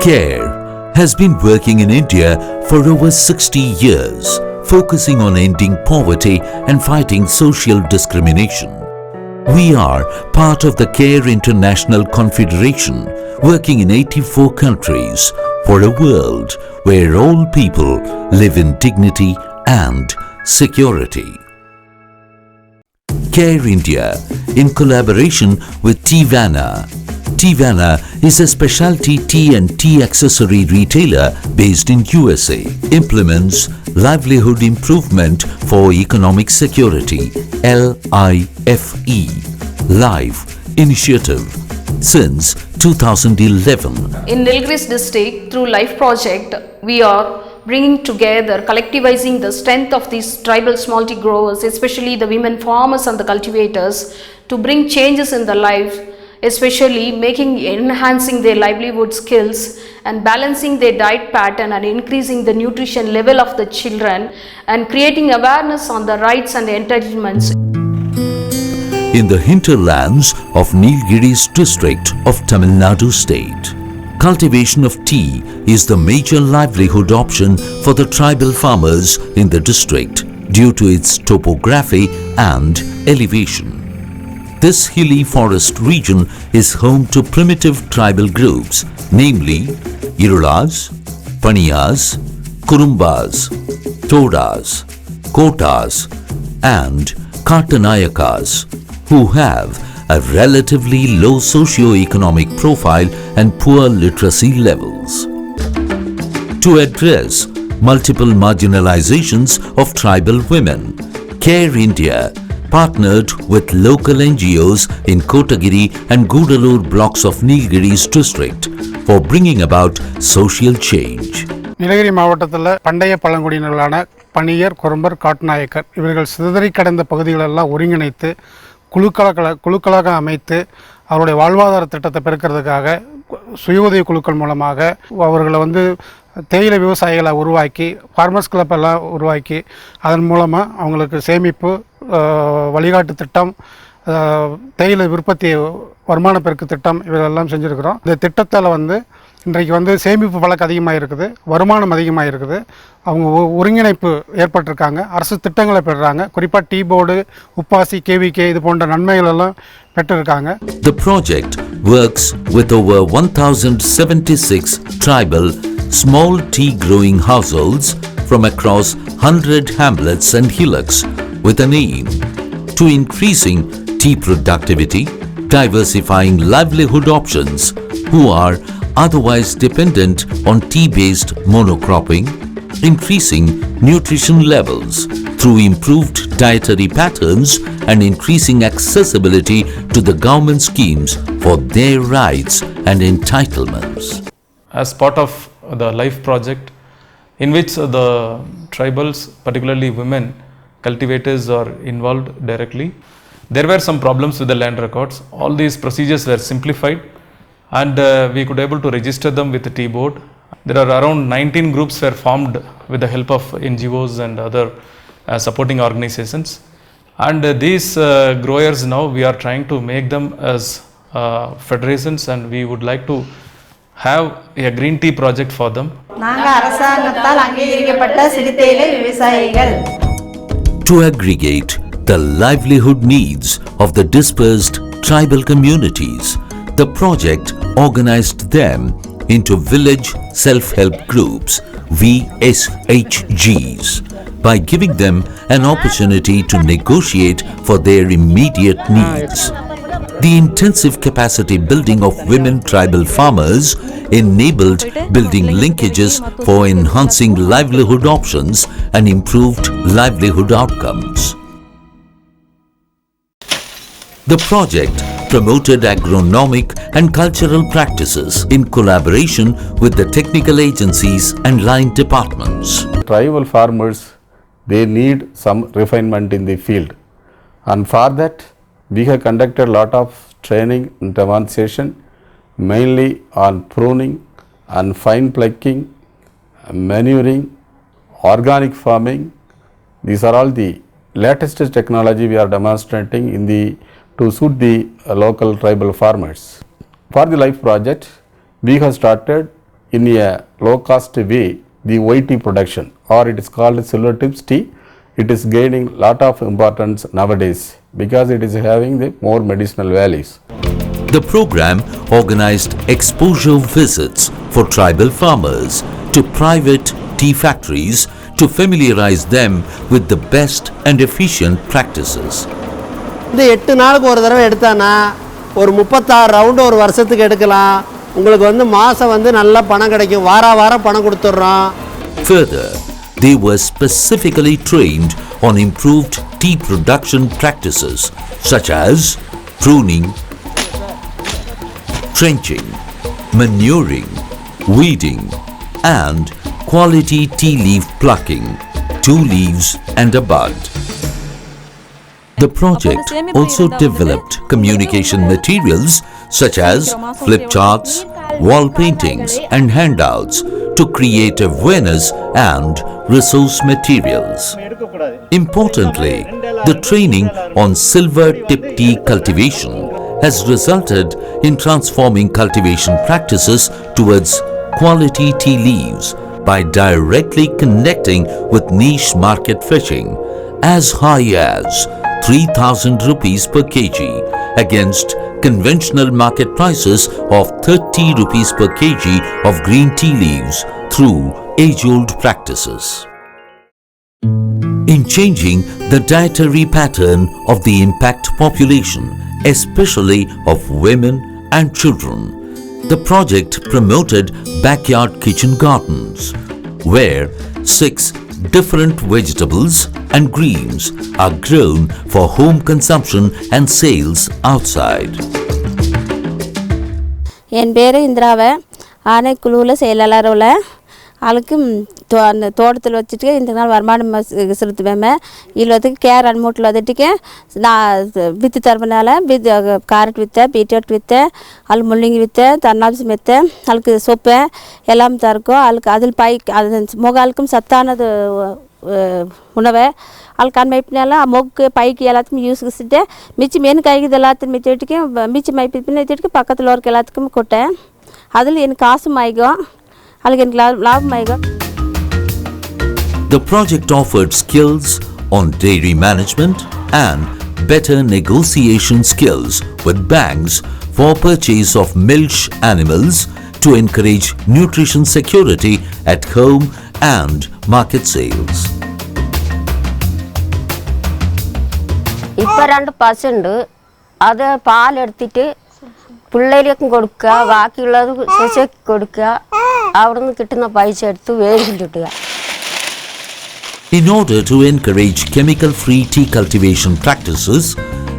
CARE has been working in India for over 60 years, focusing on ending poverty and fighting social discrimination. We are part of the CARE International Confederation, working in 84 countries for a world where all people live in dignity and security. CARE India, in collaboration with Tivana. Tivana is a specialty tea and tea accessory retailer based in USA. Implements livelihood improvement for economic security (LIFE) initiative since 2011. In Nilgiris district, through LIFE project, we are bringing together, collectivizing the strength of these tribal small tea growers, especially the women farmers and the cultivators, to bring changes in their life, especially enhancing their livelihood skills and balancing their diet pattern and increasing the nutrition level of the children and creating awareness on the rights and entitlements. In the hinterlands of Nilgiris district of Tamil Nadu state, cultivation of tea is the major livelihood option for the tribal farmers in the district due to its topography and elevation. This hilly forest region is home to primitive tribal groups, namely Irulas, Paniyas, Kurumbas, Todas, Kotas and Kartanayakas, who have a relatively low socio-economic profile and poor literacy levels. To address multiple marginalizations of tribal women, CARE India partnered with local NGOs in Kotagiri and Gudalur blocks of Nilgiris district for bringing about social change. Nilgiri மாவட்டத்தில் பண்டைய பழங்குடியினர்களான பணியர், குறும்பர், காட்டுநாயக்கர் இவர்கள் சிதறி கடந்த பகுதிகளெல்லாம் ஒருங்கிணைத்து குழுக்களாக அமைத்து அவருடைய வாழ்வாதார திட்டத்தை பெருக்கிறதுக்காக சுய உதவி குழுக்கள் மூலமாக அவர்களை தேயிலை விவசாயிகளை உருவாக்கி ஃபார்மர்ஸ் கிளப் எல்லாம் உருவாக்கி அதன் மூலமாக அவங்களுக்கு சேமிப்பு வழிகாட்டு திட்டம், தேயிலை உற்பத்தி வருமான பெருக்கு திட்டம் இவையெல்லாம் செஞ்சுருக்கிறோம். இந்த திட்டத்தால் இன்றைக்கு சேமிப்பு பழக்கம் அதிகமாக இருக்குது, வருமானம் அதிகமாக இருக்குது. அவங்க ஒருங்கிணைப்பு ஏற்பட்டிருக்காங்க, அரசு திட்டங்களை பெறுறாங்க. குறிப்பாக டீ போர்டு, உப்பாசி, கேவிகே இது போன்ற நன்மைகள் எல்லாம் பெற்றிருக்காங்க. The project works with over 1076 tribal small tea growing households from across 100 hamlets and hillocks with an aim to increasing tea productivity, diversifying livelihood options who are otherwise dependent on tea-based monocropping, increasing nutrition levels through improved dietary patterns and increasing accessibility to the government schemes for their rights and entitlements. As part of the LIFE project, in which the tribals, particularly women cultivators, are involved directly, there were some problems with the land records. All these procedures were simplified and we could able to register them with the tea board. There are around 19 groups were formed with the help of NGOs and other supporting organizations, and these growers now we are trying to make them as federations, and we would like to have a green tea project for them. To aggregate the livelihood needs of the dispersed tribal communities, the project organized them into village self-help groups (VSHGs) by giving them an opportunity to negotiate for their immediate needs. The intensive capacity building of women tribal farmers enabled building linkages for enhancing livelihood options and improved livelihood outcomes. The project promoted agronomic and cultural practices in collaboration with the technical agencies and line departments. Tribal farmers, they need some refinement in the field, and for that we have conducted a lot of training and demonstration, mainly on pruning and fine plucking, manuring, organic farming. These are all the latest technology we are demonstrating to suit the local tribal farmers. For the LIFE project, we have started in a low cost way the white tea production, or it is called silver tips tea. It is gaining lot of importance nowadays because it is having the more medicinal values. The program organized exposure visits for tribal farmers to private tea factories to familiarize them with the best and efficient practices. இந்த 8 நாளுக்கு ஒரு தடவை எடுத்தானா ஒரு 36 round ஒரு வருஷத்துக்கு எடுக்கலாம். உங்களுக்கு வந்து மாசம் வந்து நல்ல பணம் கிடைக்கும். வாரம் பணம் கொடுத்துறோம். Further, they were specifically trained on improved tea production practices such as pruning, trenching, manuring, weeding and quality tea leaf plucking, 2 leaves and a bud. The project also developed communication materials such as flip charts, wall paintings and handouts to create awareness and resource materials. Importantly, the training on silver tip tea cultivation has resulted in transforming cultivation practices towards quality tea leaves by directly connecting with niche market fishing as high as 3,000 rupees per kg against conventional market prices of 30 rupees per kg of green tea leaves through age-old practices. In changing the dietary pattern of the impact population, especially of women and children, the project promoted backyard kitchen gardens, where 6 different vegetables and greens are grown for home consumption and sales outside. என் பேர் இந்திராவை ஆணைக்குழுவில் செயலாளரோட ஆளுக்கு அந்த தோட்டத்தில் வச்சுட்டு இந்த நாள் வருமானம் செலுத்துவேன். இவ்வளோத்துக்கு care அன்மூட்டில் வந்துட்டுக்கு நான் விற்று தரப்புனால கேரட் விற்றேன், பீட்ரூட் விற்றேன், அது முள்ளங்கி விற்றேன், தன்னாப்சி விற்றேன், அதுக்கு சொப்பு எல்லாம் தருக்கும். அதுக்கு அதில் அது முகாலுக்கும் சத்தானது உணவை அதுக்கு மைப்பினால மொக்கு பைக்கு எல்லாத்துக்கும் யூஸ் வச்சுட்டு மிச்சம் மீன் காய்க்கு எல்லாத்தையும் மிச்சம் மிச்சம் மைப்பு பின்னிட்டு பக்கத்தில் இருக்க எல்லாத்துக்கும் கொட்டேன். அதில் எனக்கு காசும் ஆகிக்கும், அதுக்கு எனக்கு லாபம் ஆகிக்கும். The project offered skills on dairy management and better negotiation skills with banks for purchase of milch animals to encourage nutrition security at home and market sales. இப்போ 2 பசுண்டு அதை பால் எடுத்துட்டு പിള്ളേർക്കും കൊടുക്കുക, ബാക്കിയുള്ളത് ശശിക്ക് കൊടുക്കുക, അവിടുന്ന് കിട്ടുന്ന പൈസ എടുത്ത് വേവിച്ചിട്ടുക. In order to encourage chemical-free tea cultivation practices,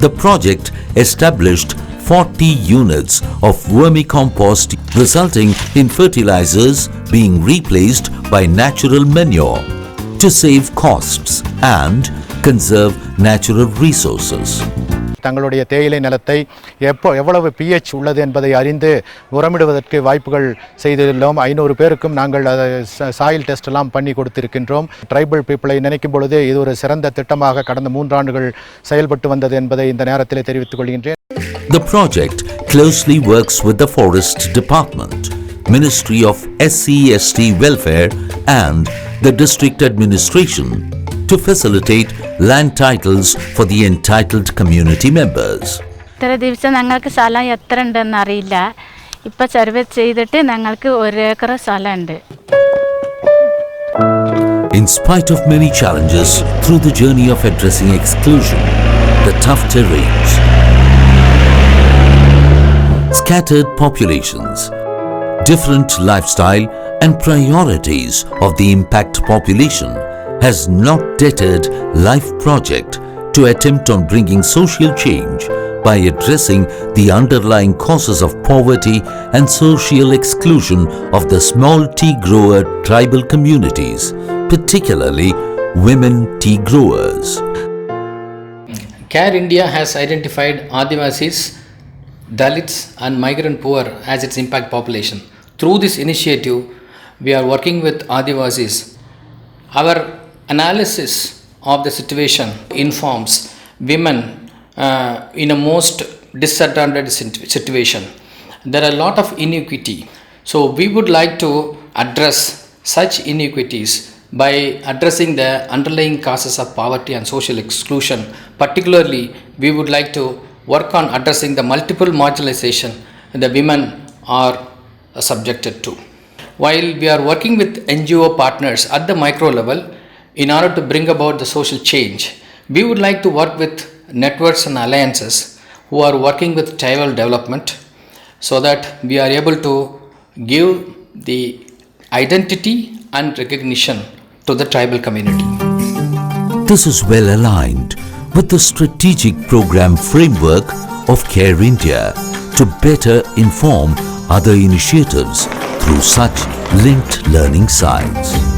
the project established 40 units of vermicompost, resulting in fertilizers being replaced by natural manure to save costs and conserve natural resources. தங்களுடைய தேயிலை நிலத்தை எவ்வளவு pH உள்ளது என்பதை அறிந்து உரமிடுவதற்கு வாய்ப்புகள் செய்துள்ளோம். 500 பேருக்கும் நாங்கள் சாயில் டெஸ்ட் எல்லாம் பண்ணி கொடுத்திருக்கின்றோம். ட்ரைபல் பீப்புளை நினைக்கும் பொழுது இது ஒரு சிறந்த திட்டமாக கடந்த 3 ஆண்டுகள் செயல்பட்டு வந்தது என்பதை இந்த நேரத்தில் தெரிவித்துக் கொள்கின்றேன். The project closely works with the Forest Department, Ministry of SC/ST Welfare and the District Administration to facilitate land titles for the entitled community members. ഇത്ര ദിവസം ഞങ്ങൾക്ക് സ്ഥലം എത്ര ഉണ്ടെന്ന് അറിയില്ല. ഇപ്പോൾ സർവേ ചെയ്തിട്ട് ഞങ്ങൾക്ക് 1 ഏക്കർ സ്ഥലമുണ്ട്. In spite of many challenges through the journey of addressing exclusion, the tough terrains, scattered populations, different lifestyle and priorities of the impact population has not deterred Life Project to attempt on bringing social change by addressing the underlying causes of poverty and social exclusion of the small tea grower tribal communities, particularly women tea growers. CARE India has identified Adivasis, Dalits and migrant poor as its impact population. Through this initiative, we are working with Adivasis. Our analysis of the situation informs women in a most disadvantaged situation. There are a lot of inequity. So we would like to address such inequities by addressing the underlying causes of poverty and social exclusion. Particularly, we would like to work on addressing the multiple marginalization the women are subjected to. While we are working with NGO partners at the micro level in order to bring about the social change, we would like to work with networks and alliances who are working with tribal development so that we are able to give the identity and recognition to the tribal community. This is well aligned with the strategic program framework of Care India to better inform other initiatives through such linked learning sites.